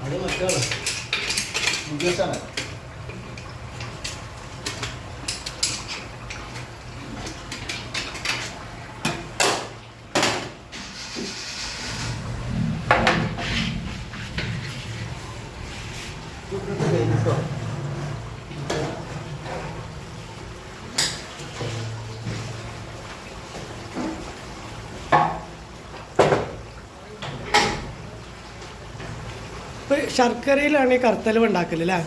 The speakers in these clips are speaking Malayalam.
അത് മറ്റാണ് ഉദ്ദേശമാണ്. ശർക്കരയിലാണ് ഈ കറുത്തലുവ ഉണ്ടാക്കല് അല്ലേ?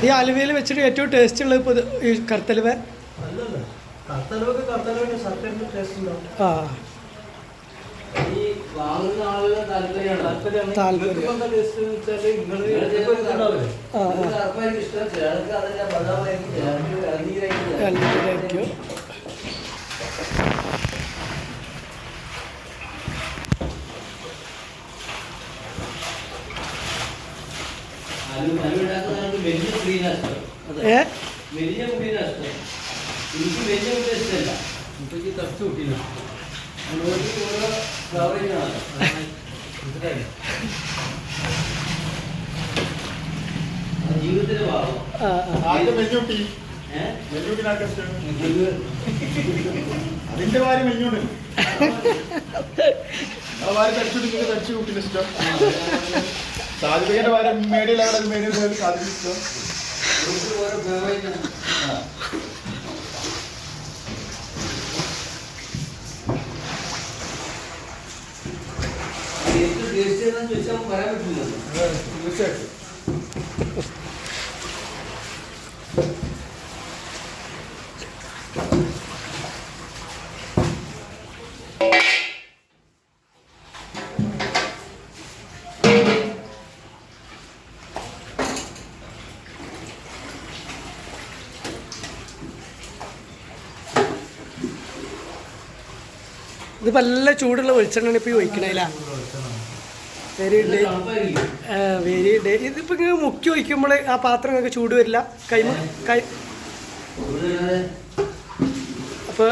ഈ അലുവയിൽ വെച്ചിട്ട് ഏറ്റവും ടേസ്റ്റ് ഉള്ളത് ഇപ്പോൾ ഈ കറുത്തലുവ. ആ താല്പര്യം ജീവിതത്തിന് ഭാഗം അതിന്റെ കാര്യം മെഞ്ഞുണ്ട് തടിച്ചു കൂട്ടിന് ഇഷ്ടം. സാധിപ്പിക്കേണ്ട കാര്യം മേടിയിലാണ് മേടിയിൽ സാധിക്കും ഇഷ്ടം. തീർച്ചയായിട്ടും പറയാൻ പറ്റില്ല. തീർച്ചയായിട്ടും ഇതിപ്പോൾ നല്ല ചൂടുള്ള വെളിച്ചെണ്ണ ഇപ്പോൾ ഒഴിക്കണേല. വെരി ഇതിപ്പോൾ ഇങ്ങനെ മുക്കി ഒഴിക്കുമ്പോൾ ആ പാത്രമൊക്കെ ചൂട് വരില്ല. അപ്പോൾ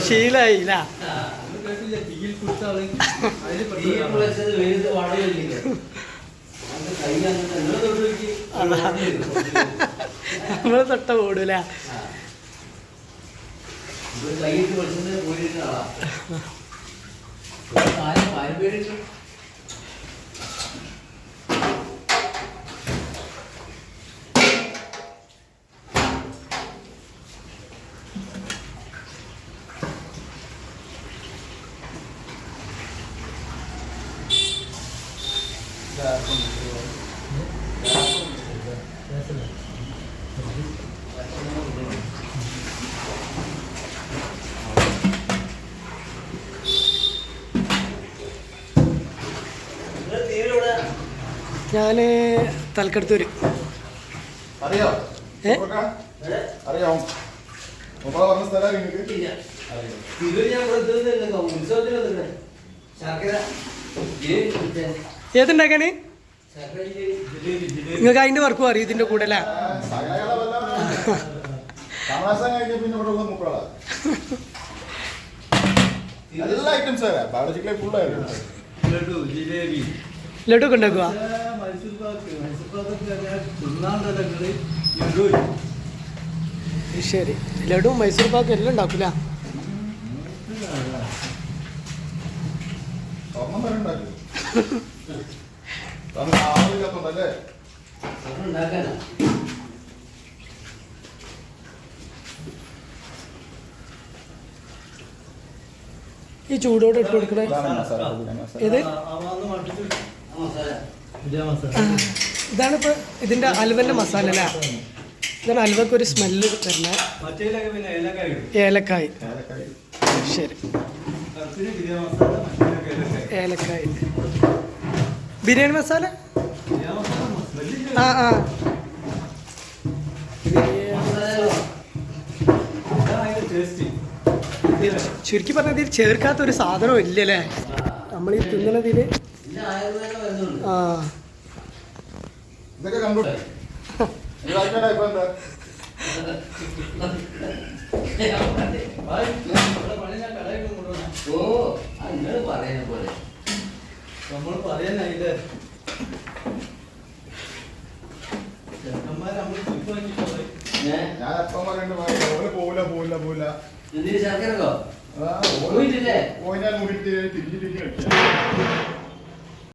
ശീലമായില്ല. നമ്മൾ തൊട്ട ഓടൂല. ഞാൻ തലക്കെടുത്തൂര്. അറിയോ? ഏതുണ്ടാക്കാന് നിങ്ങൾക്ക് അതിന്റെ വർക്കും അറിയും ഇതിന്റെ കൂടെ അല്ലേ? ലഡു ഒക്കെ ഉണ്ടാക്കുക. ശരി, ലഡു മൈസൂർ പാക്ക് എല്ലാം ഉണ്ടാക്കൂല. ഈ ചൂടോടെ ഇട്ട് കൊടുക്കണേ. ഏത് ഇതാണിപ്പോൾ ഇതിൻ്റെ അലുവൻ്റെ മസാല അല്ലേ? ഇതാണ് അലുവക്ക് ഒരു സ്മെല്ല് തരുന്നത്. ഏലക്കായ്. ശരി, ഏലക്കായ്. ബിരിയാണി മസാല ആ ആ ചുരുക്കി പറഞ്ഞ ഇതിൽ ചേർക്കാത്ത ഒരു സാധനം ഇല്ലല്ലേ നമ്മൾ ഈ തിന്നണതില്. ആ ഇതൊക്കെ കണ്ടു ഇതാക്കാനാ ഇപ്പൊ എന്താ ഓ അങ്ങനെ പറയുന്ന പോലെ നമ്മൾ പറയാനായില്ലേ ചെറുക്കന്മാർ നമ്മൾ ഞാൻ അപ്പം പറയണ്ട പോവില്ല ശർക്കരക്കോ ആ പോയിട്ടില്ലേ പോയിനാൽ മുറിയിട്ട് തിരിഞ്ഞ് കളിക്കാം